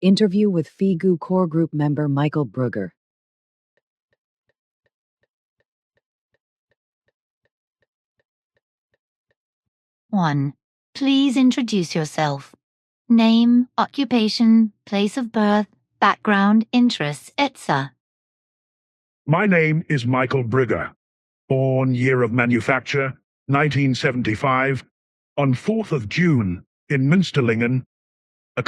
Interview with FIGU core group member Michael Brügger. One. Please introduce yourself. Name, occupation, place of birth, background, interests, etc. My name is Michael Brügger, born year of manufacture, 1975, on 4th of June in Münsterlingen, a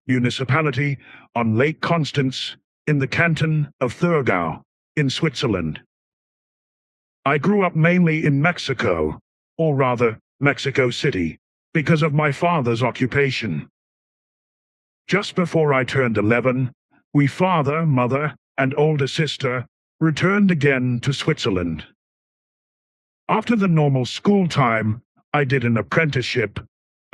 municipality on Lake Constance in the canton of Thurgau in Switzerland. I grew up mainly in Mexico, or rather Mexico City, because of my father's occupation. Just before I turned 11, we father, mother, and older sister returned again to Switzerland. After the normal school time, I did an apprenticeship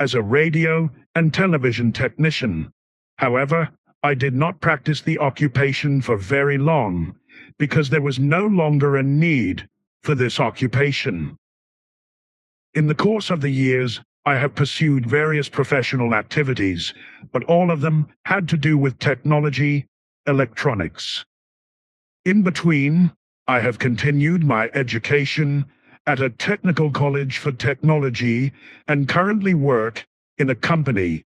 as a radio and television technician. However, I did not practice the occupation for very long because there was no longer a need for this occupation. In the course of the years, I have pursued various professional activities, but all of them had to do with technology, electronics. In between, I have continued my education at a technical college for technology and currently work in a company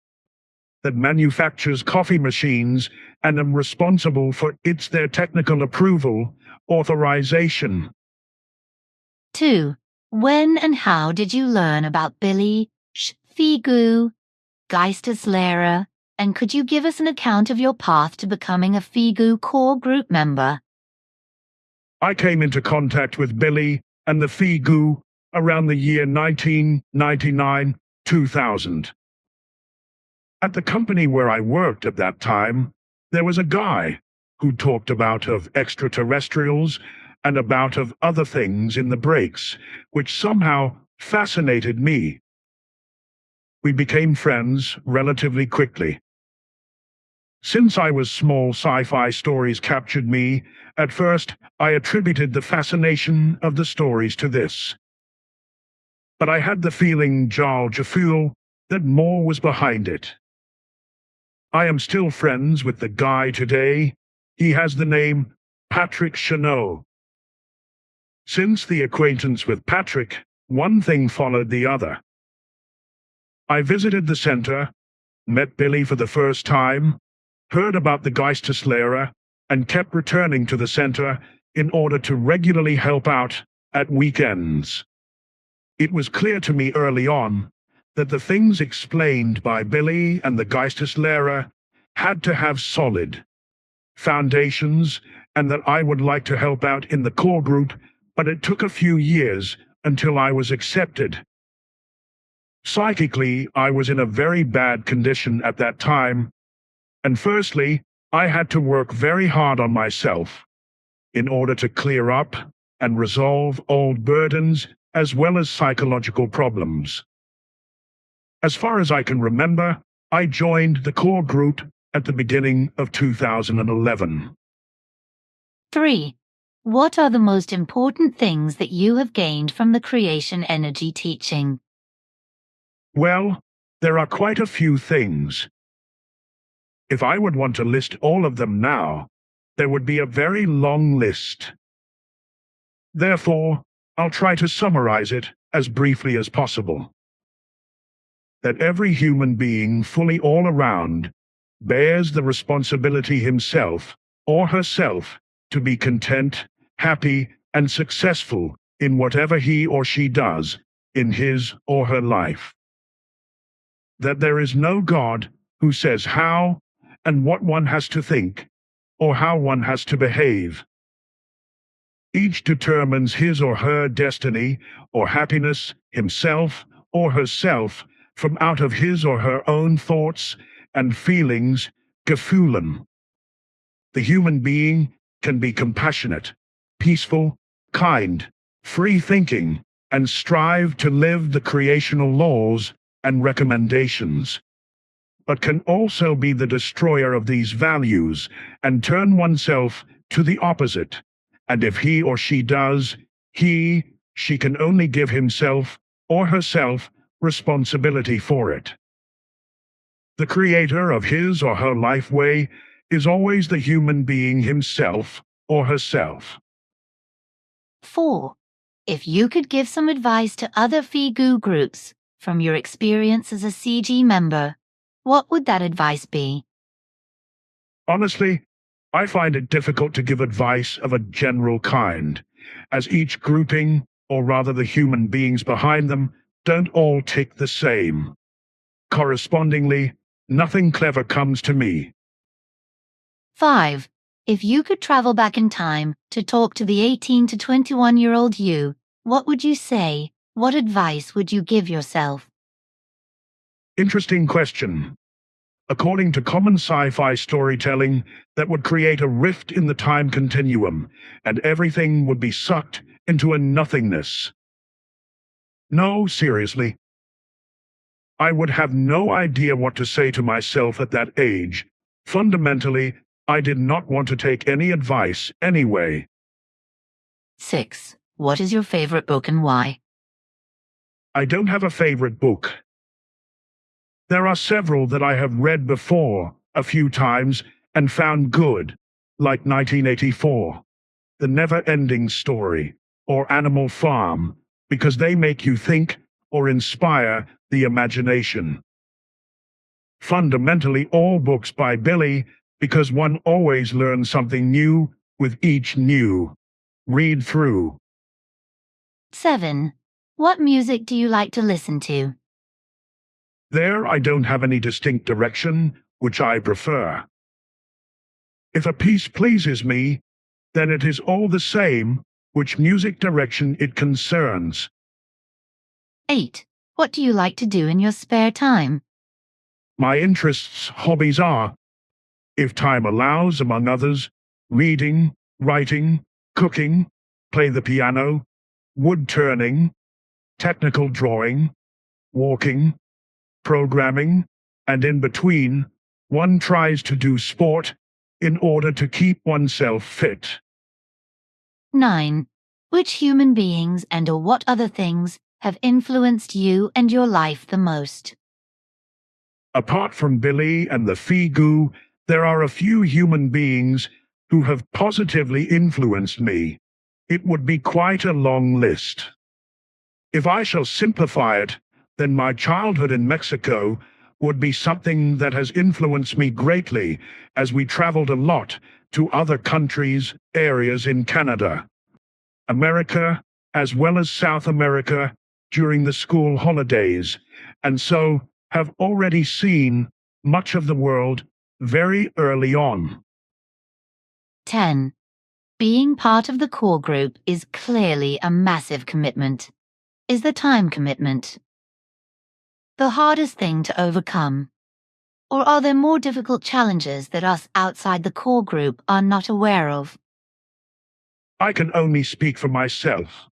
that manufactures coffee machines and am responsible for their technical approval, authorization. 2. When and how did you learn about Billy, FIGU, Geisteslehrer, and could you give us an account of your path to becoming a FIGU core group member? I came into contact with Billy and the FIGU around the year 1999-2000. At the company where I worked at that time, there was a guy who talked about of extraterrestrials and about of other things in the breaks, which somehow fascinated me. We became friends relatively quickly. Since I was small, sci-fi stories captured me. At first, I attributed the fascination of the stories to this. But I had the feeling, that more was behind it. I am still friends with the guy today. He has the name Patrick Chanot. Since the acquaintance with Patrick, one thing followed the other. I visited the center, met Billy for the first time, heard about the Geisteslehrer, and kept returning to the center in order to regularly help out at weekends. It was clear to me early on that the things explained by Billy and the Geisteslehrer had to have solid foundations, and that I would like to help out in the core group, but it took a few years until I was accepted. Psychically, I was in a very bad condition at that time, and firstly, I had to work very hard on myself in order to clear up and resolve old burdens as well as psychological problems. As far as I can remember, I joined the core group at the beginning of 2011. 3. What are the most important things that you have gained from the creation energy teaching? Well, there are quite a few things. If I would want to list all of them now, there would be a very long list. Therefore, I'll try to summarize it as briefly as possible. That every human being fully all around bears the responsibility himself or herself to be content, happy, and successful in whatever he or she does in his or her life. That there is no God who says how and what one has to think, or how one has to behave. Each determines his or her destiny or happiness, himself or herself, from out of his or her own thoughts and feelings, Gefühlen. The human being can be compassionate, peaceful, kind, free-thinking, and strive to live the creational laws and recommendations, but can also be the destroyer of these values and turn oneself to the opposite, and if he or she does, she can only give himself or herself responsibility for it. The creator of his or her life way is always the human being himself or herself. 4. If you could give some advice to other FIGU groups from your experience as a CG member, what would that advice be? Honestly, I find it difficult to give advice of a general kind, as each grouping, or rather the human beings behind them, don't all tick the same. Correspondingly, nothing clever comes to me. 5. If you could travel back in time to talk to the 18 to 21-year-old you, what would you say? What advice would you give yourself? Interesting question. According to common sci-fi storytelling, that would create a rift in the time continuum, and everything would be sucked into a nothingness. No, seriously. I would have no idea what to say to myself at that age. Fundamentally, I did not want to take any advice anyway. 6. What is your favorite book and why? I don't have a favorite book. There are several that I have read before, a few times, and found good, like 1984, The Never-Ending Story, or Animal Farm, because they make you think or inspire the imagination. Fundamentally, all books by Billy, because one always learns something new with each new read through. 7. What music do you like to listen to? There I don't have any distinct direction, which I prefer. If a piece pleases me, then it is all the same which music direction it concerns. 8. What do you like to do in your spare time? My interests, hobbies are, if time allows, among others, reading, writing, cooking, play the piano, wood turning, technical drawing, walking, programming, and in between, one tries to do sport in order to keep oneself fit. 9. Which human beings and/or what other things have influenced you and your life the most? Apart from Billy and the FIGU, there are a few human beings who have positively influenced me. It would be quite a long list. If I shall simplify it, then my childhood in Mexico would be something that has influenced me greatly as we traveled a lot to other countries, areas in Canada, America, as well as South America during the school holidays, and so have already seen much of the world very early on. 10. Being part of the core group is clearly a massive commitment. Is the time commitment the hardest thing to overcome? Or are there more difficult challenges that us outside the core group are not aware of? I can only speak for myself.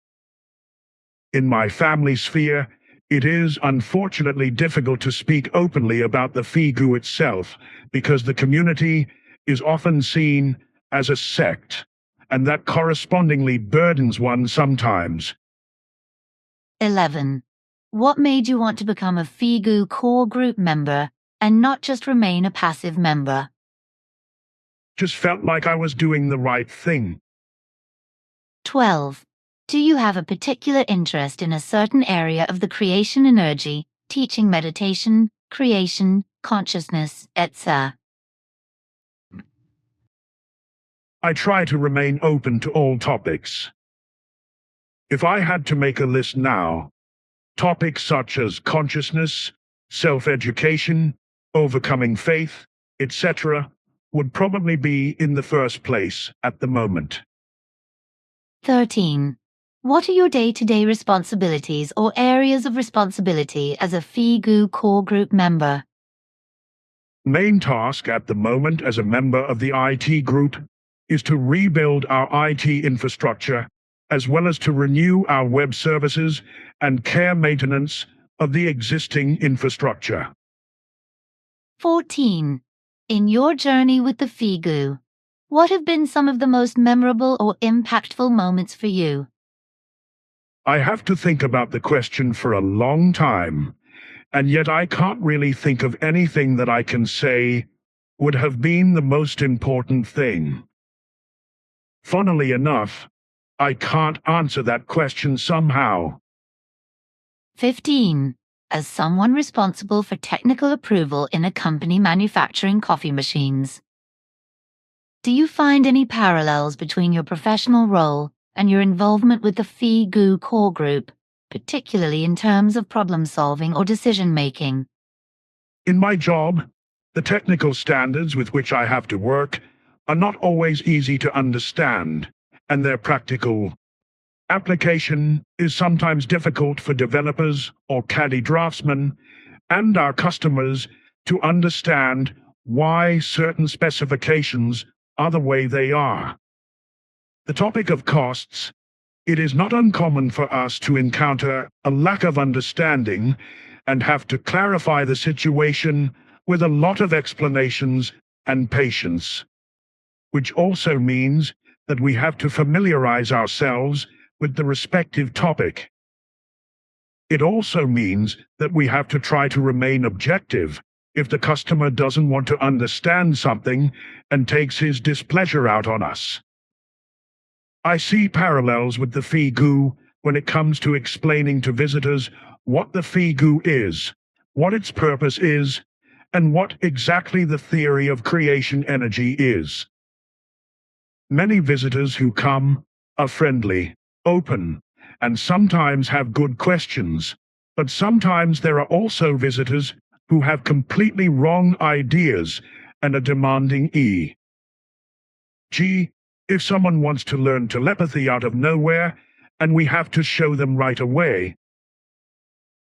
In my family sphere, it is unfortunately difficult to speak openly about the FIGU itself because the community is often seen as a sect, and that correspondingly burdens one sometimes. 11. What made you want to become a FIGU core group member and not just remain a passive member? Just felt like I was doing the right thing. 12. Do you have a particular interest in a certain area of the creation energy, teaching meditation, creation, consciousness, etc.? I try to remain open to all topics. If I had to make a list now, topics such as consciousness, self-education, overcoming faith, etc., would probably be in the first place at the moment. 13. What are your day-to-day responsibilities or areas of responsibility as a FIGU core group member? Main task at the moment as a member of the IT group is to rebuild our IT infrastructure, as well as to renew our web services and care maintenance of the existing infrastructure. 14. In your journey with the FIGU, what have been some of the most memorable or impactful moments for you? I have to think about the question for a long time, and yet I can't really think of anything that I can say would have been the most important thing. Funnily enough, I can't answer that question somehow. 15. As someone responsible for technical approval in a company manufacturing coffee machines, do you find any parallels between your professional role and your involvement with the FIGU core group, particularly in terms of problem-solving or decision-making? In my job, the technical standards with which I have to work are not always easy to understand, and their practical application is sometimes difficult for developers or caddy draftsmen and our customers to understand why certain specifications are the way they are. The topic of costs, it is not uncommon for us to encounter a lack of understanding and have to clarify the situation with a lot of explanations and patience, which also means that we have to familiarize ourselves with the respective topic. It also means that we have to try to remain objective if the customer doesn't want to understand something and takes his displeasure out on us. I see parallels with the FIGU when it comes to explaining to visitors what the FIGU is, what its purpose is, and what exactly the theory of creation energy is. Many visitors who come are friendly, open, and sometimes have good questions, but sometimes there are also visitors who have completely wrong ideas and are demanding e.g., if someone wants to learn telepathy out of nowhere and we have to show them right away.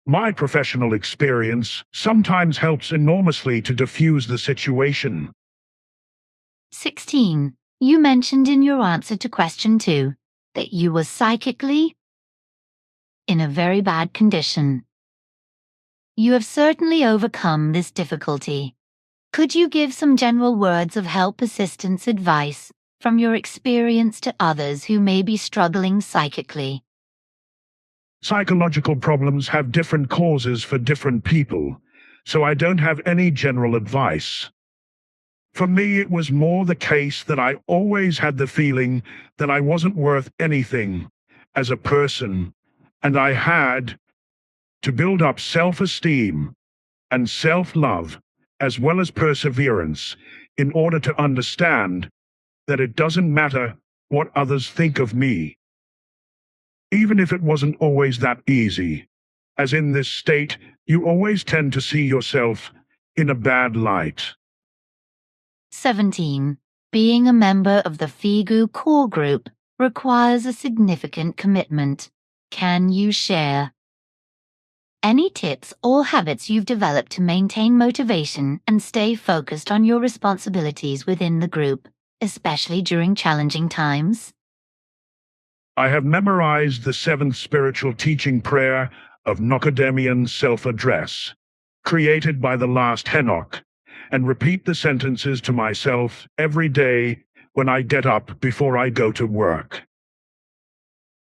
My professional experience sometimes helps enormously to diffuse the situation. 16. You mentioned in your answer to question 2 that you were psychically in a very bad condition. You have certainly overcome this difficulty. Could you give some general words of help, assistance, advice from your experience to others who may be struggling psychically? Psychological problems have different causes for different people, so I don't have any general advice. For me, it was more the case that I always had the feeling that I wasn't worth anything as a person, and I had to build up self-esteem and self-love as well as perseverance in order to understand that it doesn't matter what others think of me. Even if it wasn't always that easy, as in this state, you always tend to see yourself in a bad light. 17. Being a member of the FIGU core group requires a significant commitment. Can you share any tips or habits you've developed to maintain motivation and stay focused on your responsibilities within the group, especially during challenging times? I have memorized the 7th spiritual teaching prayer of Nocademian self-address, created by the last Henoch, and repeat the sentences to myself every day when I get up before I go to work.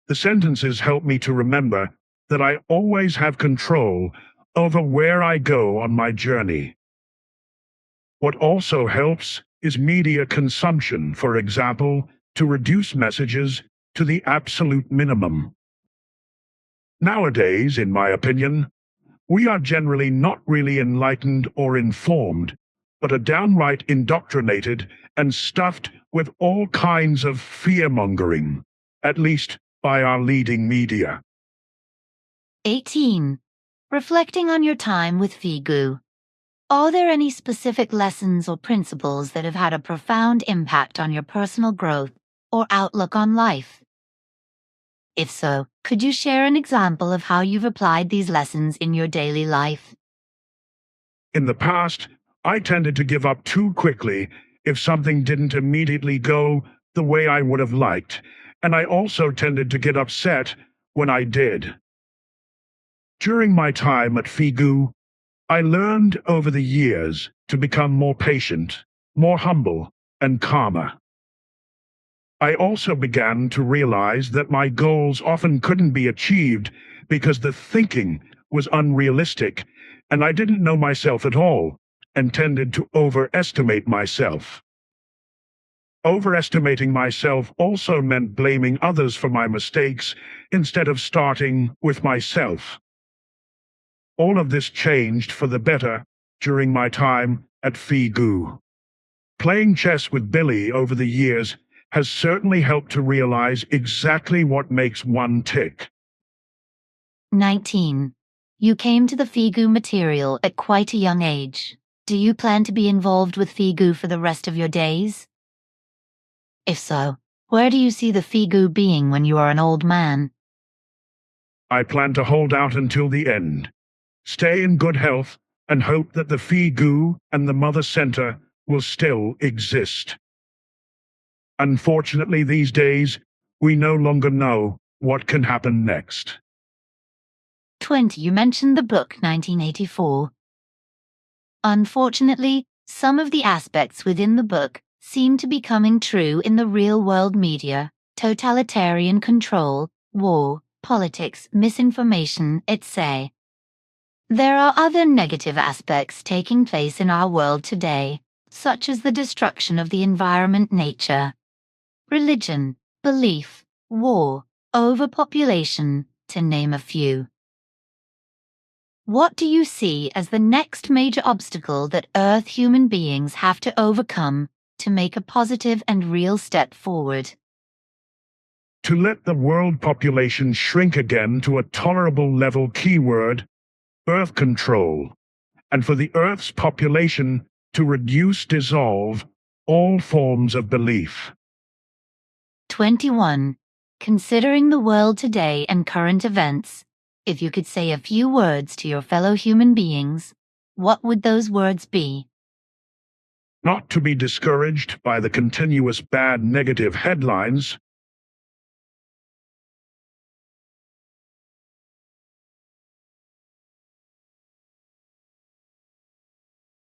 The sentences help me to remember that I always have control over where I go on my journey. What also helps is media consumption, for example, to reduce messages to the absolute minimum. Nowadays, in my opinion, we are generally not really enlightened or informed, but are downright indoctrinated and stuffed with all kinds of fear-mongering, at least by our leading media. 18. Reflecting on your time with FIGU, are there any specific lessons or principles that have had a profound impact on your personal growth or outlook on life? If so, could you share an example of how you've applied these lessons in your daily life? In the past, I tended to give up too quickly if something didn't immediately go the way I would have liked, and I also tended to get upset when I did. During my time at FIGU, I learned over the years to become more patient, more humble, and calmer. I also began to realize that my goals often couldn't be achieved because the thinking was unrealistic and I didn't know myself at all and tended to overestimate myself. Overestimating myself also meant blaming others for my mistakes instead of starting with myself. All of this changed for the better during my time at FIGU. Playing chess with Billy over the years has certainly helped to realize exactly what makes one tick. 19. You came to the FIGU material at quite a young age. Do you plan to be involved with FIGU for the rest of your days? If so, where do you see the FIGU being when you are an old man? I plan to hold out until the end, stay in good health, and hope that the FIGU and the Mother Center will still exist. Unfortunately, these days, we no longer know what can happen next. 20. You mentioned the book 1984. Unfortunately, some of the aspects within the book seem to be coming true in the real-world media: totalitarian control, war, politics, misinformation, etc. There are other negative aspects taking place in our world today, such as the destruction of the environment, nature, religion, belief, war, overpopulation, to name a few. What do you see as the next major obstacle that Earth human beings have to overcome to make a positive and real step forward? To let the world population shrink again to a tolerable level, keyword, birth control, and for the Earth's population to reduce, dissolve all forms of belief. 21. Considering the world today and current events, if you could say a few words to your fellow human beings, what would those words be? Not to be discouraged by the continuous bad negative headlines,